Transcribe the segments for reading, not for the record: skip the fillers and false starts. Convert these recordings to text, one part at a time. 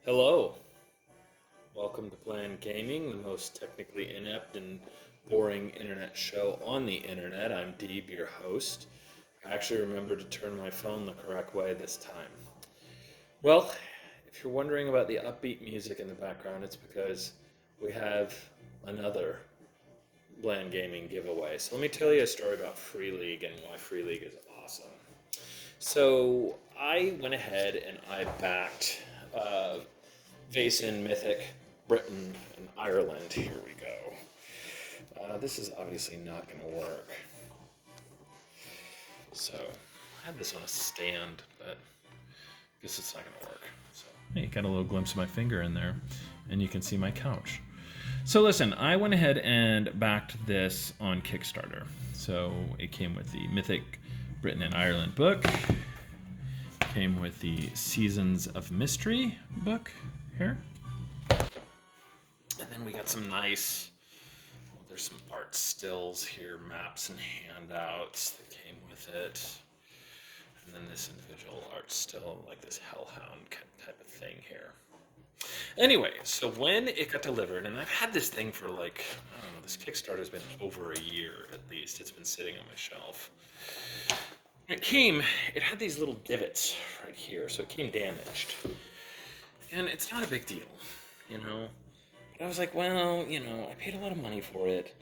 Hello, welcome to Plan Gaming, the most technically inept and boring internet show on the internet. I'm Deeb, your host. I actually remembered to turn my phone the correct way this time. Well, if you're wondering about the upbeat music in the background, it's because we have another Plan Gaming giveaway. So let me tell you a story about Free League and why Free League is awesome. So I went ahead and I backed Vaesen, Mythic, Britain, and Ireland. Here we go. This is obviously not going to work. So I had this on a stand, but I guess it's not going to work. So Hey, got a little glimpse of my finger in there, and you can see my couch. So listen, I went ahead and backed this on Kickstarter. So it came with the Mythic Britain and Ireland book, came with the Seasons of Mystery book here. and then we got some nice. Well, there's some art stills here, maps and handouts that came with it. And then this individual art still, like this hellhound type of thing here. Anyway, so when it got delivered, and I've had this thing for like, I don't know, this Kickstarter's been over a year at least. It's been sitting on my shelf. When it came, it had these little divots right here, so it came damaged. And it's not a big deal, you know? But I was like, well, I paid a lot of money for it,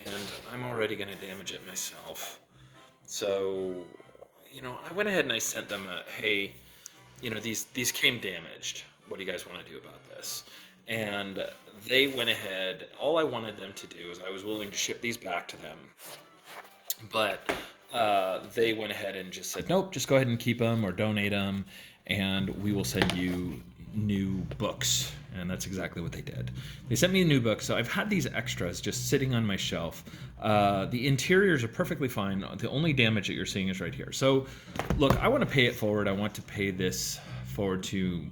and I'm already going to damage it myself. So, I went ahead and I sent them a, hey, these came damaged. What do you guys want to do about this? And they went ahead. All I wanted them to do is I was willing to ship these back to them, but they went ahead and just said, Nope, just go ahead and keep them or donate them, and we will send you new books. And that's exactly what they did. They sent me a new book, so I've had these extras just sitting on my shelf. The interiors are perfectly fine. The only damage that you're seeing is right here. So, look, I want to pay it forward. I want to pay this forward to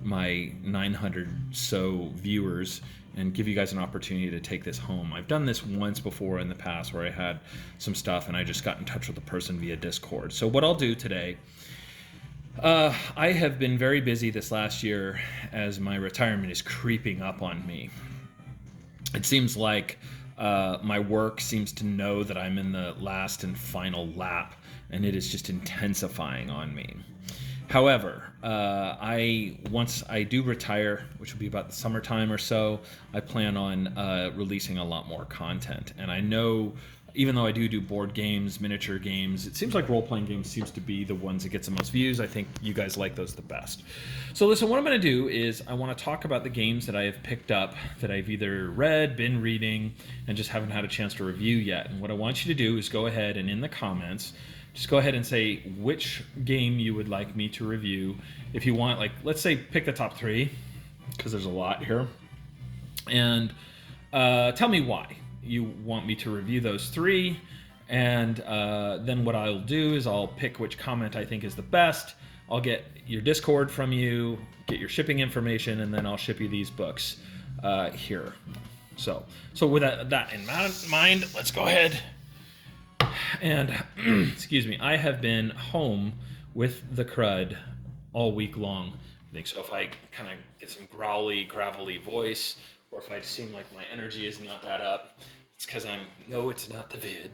my 900 so viewers and give you guys an opportunity to take this home. I've done this once before in the past where I had some stuff and I just got in touch with the person via Discord. So what I'll do today, I have been very busy this last year as my retirement is creeping up on me. It seems like my work seems to know that I'm in the last and final lap, and it is just intensifying on me. However, once I do retire, which will be about the summertime or so, I plan on releasing a lot more content. And I know, even though I do board games, miniature games, it seems like role-playing games seems to be the ones that get the most views. I think you guys like those the best. So listen, what I'm going to do is I want to talk about the games that I have picked up that I've either read, been reading, and just haven't had a chance to review yet. And what I want you to do is go ahead and in the comments, just go ahead and say which game you would like me to review. If you want, like, let's say pick the top 3, because there's a lot here. And tell me why you want me to review those 3. And then what I'll do is I'll pick which comment I think is the best. I'll get your Discord from you, get your shipping information, and then I'll ship you these books here. So with that in mind, let's go ahead. And excuse me, I have been home with the crud all week long. I think so. If I kind of get some growly, gravelly voice, or if I seem like my energy is not that up, it's because it's not the vid,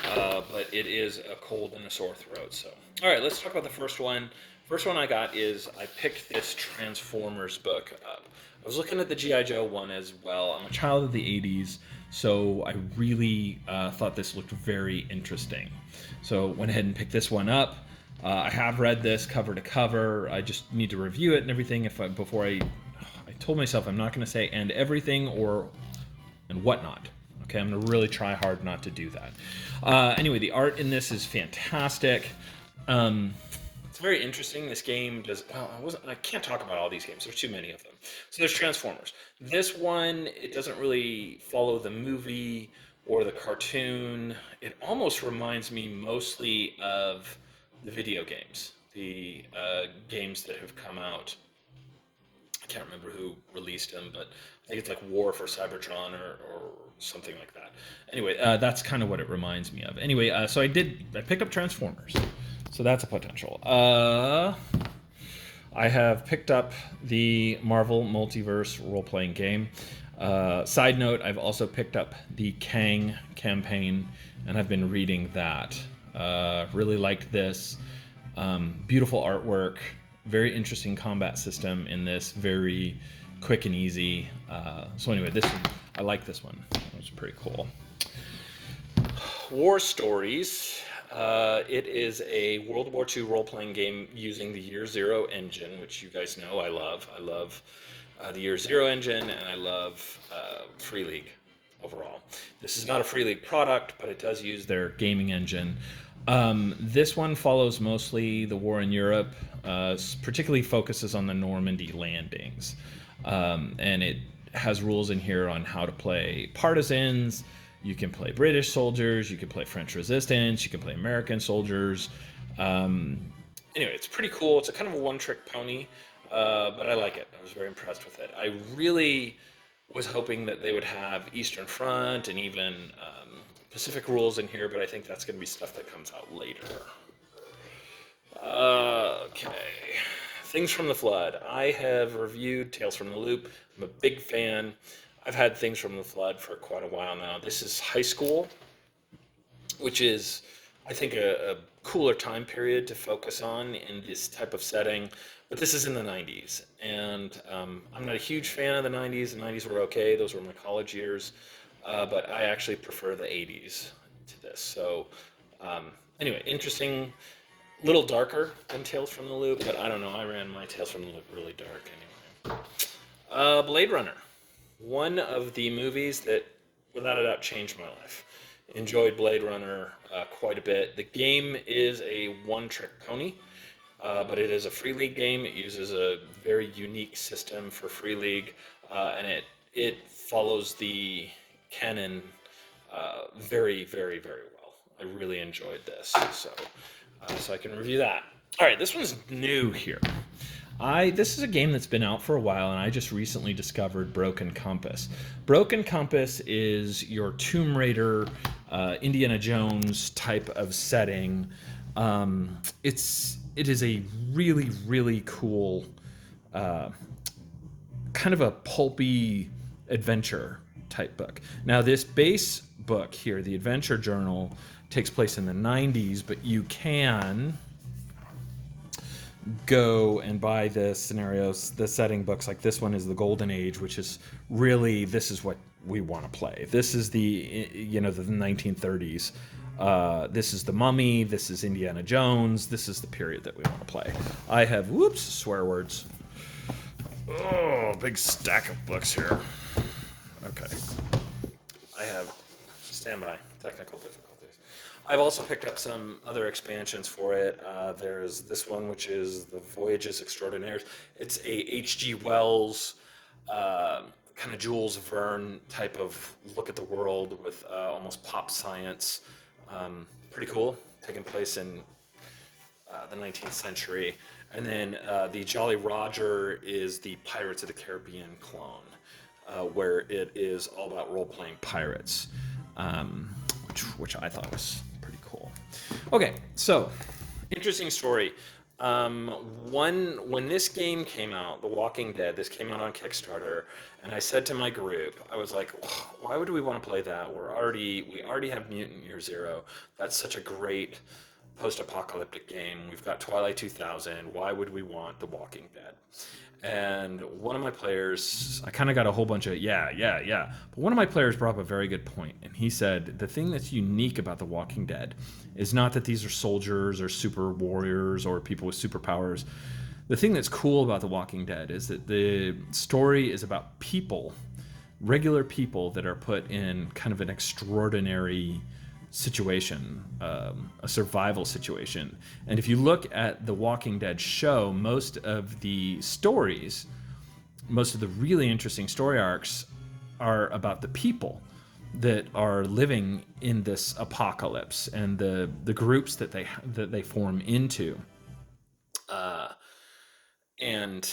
but it is a cold and a sore throat. So, all right, let's talk about the first one. First one I got is I picked this Transformers book up. I was looking at the G.I. Joe one as well. I'm a child of the 80s, so I really thought this looked very interesting. So went ahead and picked this one up. I have read this cover to cover. I just need to review it and everything. Before I told myself I'm not going to say and everything and whatnot. Okay, I'm going to really try hard not to do that. Anyway, the art in this is fantastic. It's very interesting. This game does. I can't talk about all these games. There's too many of them. So there's Transformers. This one, it doesn't really follow the movie or the cartoon. It almost reminds me mostly of the video games, the games that have come out. I can't remember who released them, but I think it's like War for Cybertron or something like that. Anyway, that's kind of what it reminds me of. Anyway, so I picked up Transformers. So that's a potential. I have picked up the Marvel Multiverse role-playing game. Side note, I've also picked up the Kang campaign, and I've been reading that. Really liked this. Beautiful artwork, very interesting combat system in this, very quick and easy. So anyway, I like this one. It was pretty cool. War Stories. It is a World War II role-playing game using the Year Zero engine, which you guys know I love. I love the Year Zero engine, and I love Free League overall. This is not a Free League product, but it does use their gaming engine. This one follows mostly the war in Europe, particularly focuses on the Normandy landings. And it has rules in here on how to play partisans. You can play British soldiers, you can play French resistance, you can play American soldiers. Anyway, it's pretty cool. It's a kind of a one-trick pony, but I like it. I was very impressed with it. I really was hoping that they would have Eastern Front and even Pacific rules in here, but I think that's going to be stuff that comes out later. Okay. Things from the Flood. I have reviewed Tales from the Loop. I'm a big fan. I've had Things from the Flood for quite a while now. This is high school, which is, I think, a cooler time period to focus on in this type of setting. But this is in the 90s, and I'm not a huge fan of the 90s. The 90s were okay. Those were my college years. But I actually prefer the 80s to this. So anyway, interesting. Little darker than Tales from the Loop, but I don't know. I ran my Tales from the Loop really dark anyway. Blade Runner. One of the movies that, without a doubt, changed my life. Enjoyed Blade Runner quite a bit. The game is a one-trick pony, but it is a Free League game. It uses a very unique system for Free League, and it follows the canon very, very, very well. I really enjoyed this, so I can review that. All right, this one's new here. This is a game that's been out for a while, and I just recently discovered Broken Compass. Broken Compass is your Tomb Raider, Indiana Jones type of setting. It is a really, really cool, kind of a pulpy adventure type book. Now, this base book here, the Adventure Journal, takes place in the 90s, but you can go and buy the scenarios, the setting books. Like this one is the Golden Age, which is really, this is what we want to play. This is the 1930s. This is the Mummy. This is Indiana Jones. This is the period that we want to play. I have, swear words. Oh, big stack of books here. Okay. I have, standby, technical difficulties. I've also picked up some other expansions for it. There's this one, which is The Voyages Extraordinaires. It's a H.G. Wells, kind of Jules Verne type of look at the world with almost pop science. Pretty cool, taking place in the 19th century. And then the Jolly Roger is the Pirates of the Caribbean clone, where it is all about role-playing pirates, which I thought was pretty cool. Okay, so interesting story. When this game came out, The Walking Dead, this came out on Kickstarter, and I said to my group, I was like, why would we want to play that? We already have Mutant Year Zero. That's such a great post-apocalyptic game. We've got Twilight 2000. Why would we want The Walking Dead? And one of my players, I kind of got a whole bunch of yeah. But one of my players brought up a very good point, and he said the thing that's unique about The Walking Dead is not that these are soldiers or super warriors or people with superpowers. The thing that's cool about The Walking Dead is that the story is about people, regular people that are put in kind of an extraordinary situation, a survival situation. And if you look at the Walking Dead show, most of the really interesting story arcs are about the people that are living in this apocalypse and the groups that they form into. And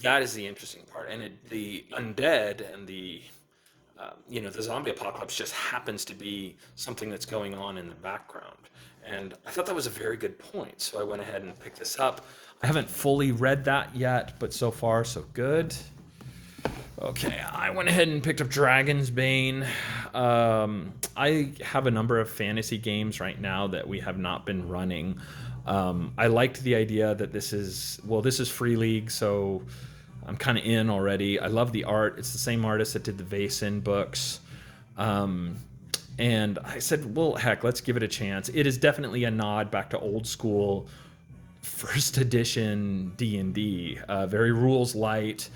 that is the interesting part. And the undead and the the zombie apocalypse just happens to be something that's going on in the background. And I thought that was a very good point, so I went ahead and picked this up. I haven't fully read that yet, but so far so good. Okay, I went ahead and picked up Dragon's Bane. I have a number of fantasy games right now that we have not been running. I liked the idea that this is Free League, so I'm kind of in already. I love the art. It's the same artist that did the Vaesen books. And I said, well, heck, let's give it a chance. It is definitely a nod back to old school first edition D&D. Very rules light,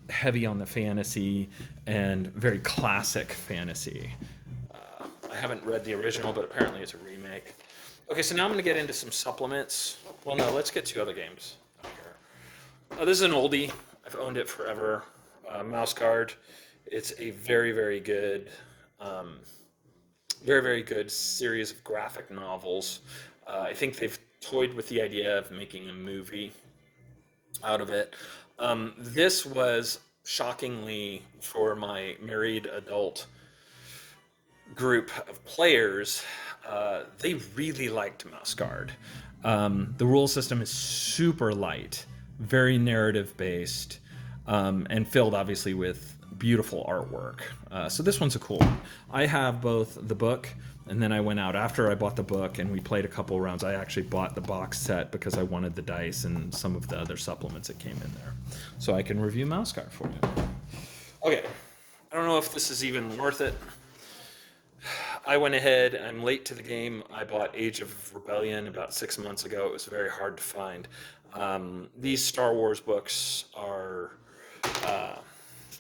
heavy on the fantasy, and very classic fantasy. I haven't read the original, but apparently it's a remake. Okay, so now I'm going to get into some supplements. Well, no, let's get two other games out here. This is an oldie. I've owned it forever. Mouse Guard. It's a very, very good, very good series of graphic novels. I think they've toyed with the idea of making a movie out of it. This was shockingly for my married adult group of players. They really liked Mouse Guard. The rule system is super light, very narrative based, and filled obviously with beautiful artwork. So this one's a cool one. I have both the book, and then I went out after I bought the book and we played a couple rounds. I actually bought the box set because I wanted the dice and some of the other supplements that came in there. So I can review Mouse Guard for you. Okay, I don't know if this is even worth it. I went ahead, I'm late to the game. I bought Age of Rebellion about 6 months ago. It was very hard to find. These Star Wars books are,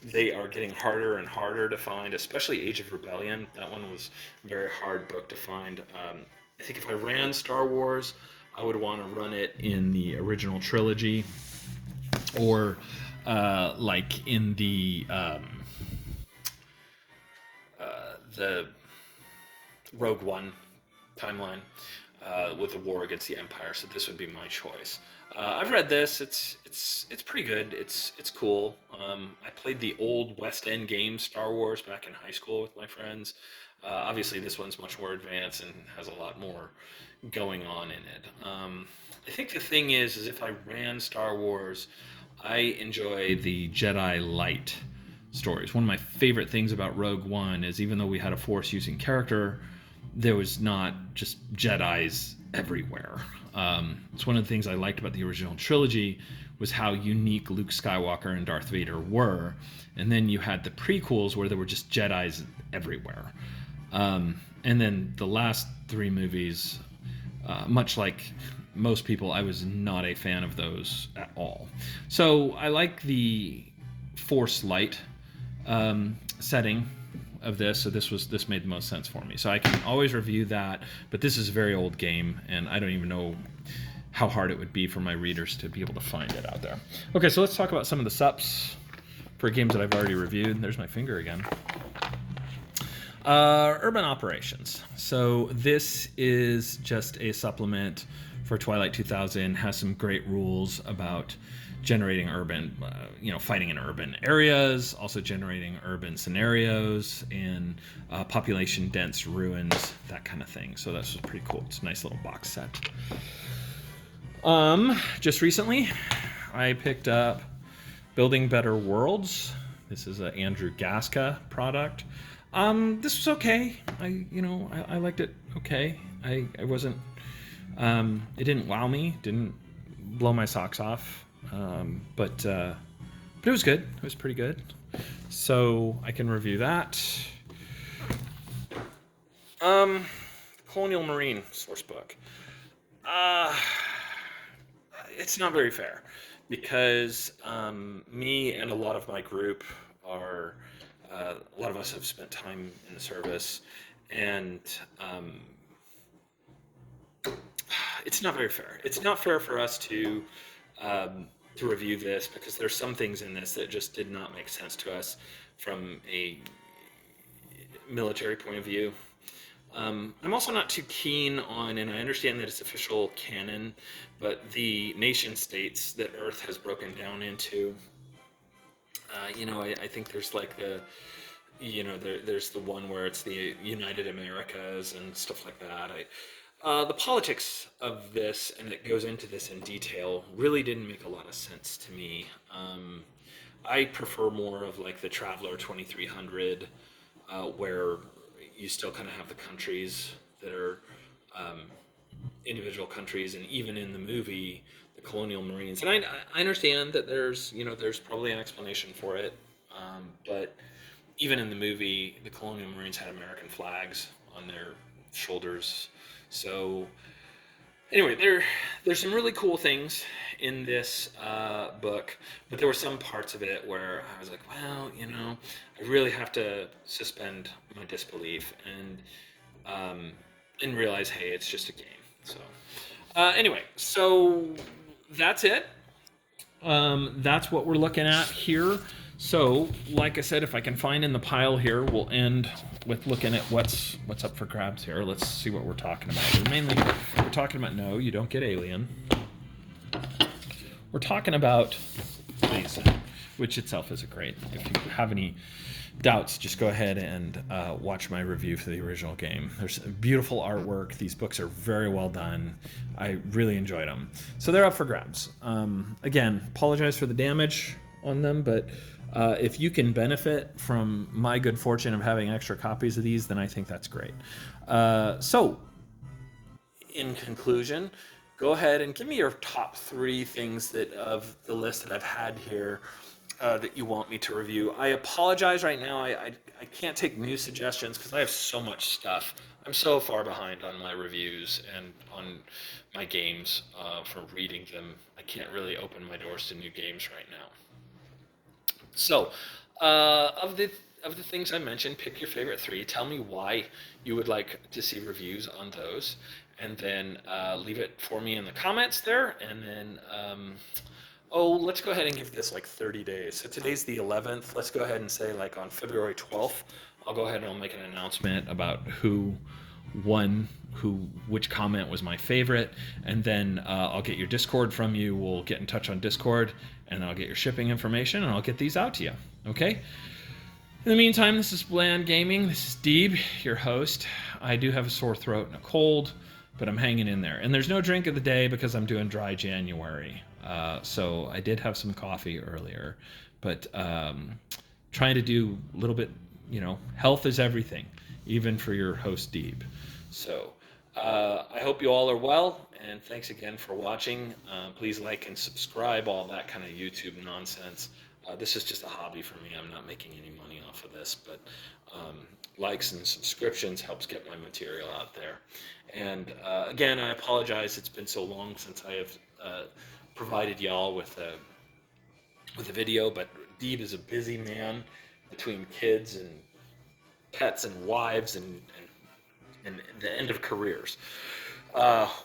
they are getting harder and harder to find, especially Age of Rebellion. That one was a very hard book to find. I think if I ran Star Wars, I would want to run it in the original trilogy, or like in the Rogue One timeline with the war against the Empire. So this would be my choice. I've read this. It's pretty good. It's cool. I played the old West End game Star Wars back in high school with my friends. Obviously, this one's much more advanced and has a lot more going on in it. I think the thing is if I ran Star Wars, I enjoy the Jedi Light stories. One of my favorite things about Rogue One is even though we had a Force-using character, there was not just Jedis everywhere. It's one of the things I liked about the original trilogy was how unique Luke Skywalker and Darth Vader were. And then you had the prequels where there were just Jedis everywhere. And then the last three movies, much like most people, I was not a fan of those at all. So I like the Force Light setting of this, so this made the most sense for me. So I can always review that, but this is a very old game, and I don't even know how hard it would be for my readers to be able to find it out there. Okay, so let's talk about some of the sups for games that I've already reviewed. There's my finger again. Urban Operations. So this is just a supplement for Twilight 2000. Has some great rules about generating urban, fighting in urban areas, also generating urban scenarios and population-dense ruins, that kind of thing. So that's pretty cool. It's a nice little box set. Just recently, I picked up Building Better Worlds. This is an Andrew Gaska product. This was okay. I liked it okay. I wasn't. It didn't wow me. Didn't blow my socks off. But it was good. It was pretty good. So I can review that. Colonial Marine source book. It's not very fair because me and a lot of my group are. A lot of us have spent time in the service, and it's not very fair. It's not fair for us to review this because there's some things in this that just did not make sense to us from a military point of view. I'm also not too keen on, and I understand that it's official canon, but the nation states that Earth has broken down into. I think there's like there's the one where it's the United Americas and stuff like that. The politics of this, and it goes into this in detail, really didn't make a lot of sense to me. I prefer more of like the Traveller 2300, where you still kind of have the countries that are individual countries, and even in the movie, the colonial marines. And I understand that there's probably an explanation for it, but even in the movie, the colonial marines had American flags on their shoulders. So anyway, there's some really cool things in this book, but there were some parts of it where I was like, well, I really have to suspend my disbelief and realize, hey, it's just a game. So anyway, so that's it. That's what we're looking at here. So, like I said, if I can find in the pile here, we'll end with looking at what's up for grabs here. Let's see what we're talking about. We're talking about, no, you don't get Alien. We're talking about these, which itself is a great. If you have any doubts, just go ahead and watch my review for the original game. There's beautiful artwork. These books are very well done. I really enjoyed them. So they're up for grabs. Again, apologize for the damage on them, but if you can benefit from my good fortune of having extra copies of these, then I think that's great. So, in conclusion, go ahead and give me your top 3 things that of the list that I've had here that you want me to review. I apologize right now. I can't take new suggestions because I have so much stuff. I'm so far behind on my reviews and on my games from reading them. I can't really open my doors to new games right now. So, of the things I mentioned, pick your favorite 3. Tell me why you would like to see reviews on those, and then leave it for me in the comments there. And then, let's go ahead and give this like 30 days. So today's the 11th. Let's go ahead and say like on February 12th, I'll go ahead and I'll make an announcement about who won, which comment was my favorite, and then I'll get your Discord from you. We'll get in touch on Discord, and I'll get your shipping information, and I'll get these out to you. Okay? In the meantime, this is Bland Gaming. This is Deeb, your host. I do have a sore throat and a cold, but I'm hanging in there. And there's no drink of the day because I'm doing dry January. So I did have some coffee earlier, but trying to do a little bit, health is everything, even for your host, Deeb. So I hope you all are well, and thanks again for watching. Please like and subscribe, all that kind of YouTube nonsense. This is just a hobby for me. I'm not making any money off of this, but likes and subscriptions helps get my material out there. And again, I apologize. It's been so long since I have provided y'all with a video, but Deeb is a busy man between kids and pets and wives and the end of careers.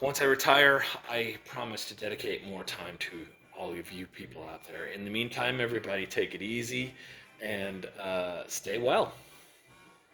Once I retire, I promise to dedicate more time to all of you people out there. In the meantime, everybody take it easy and stay well.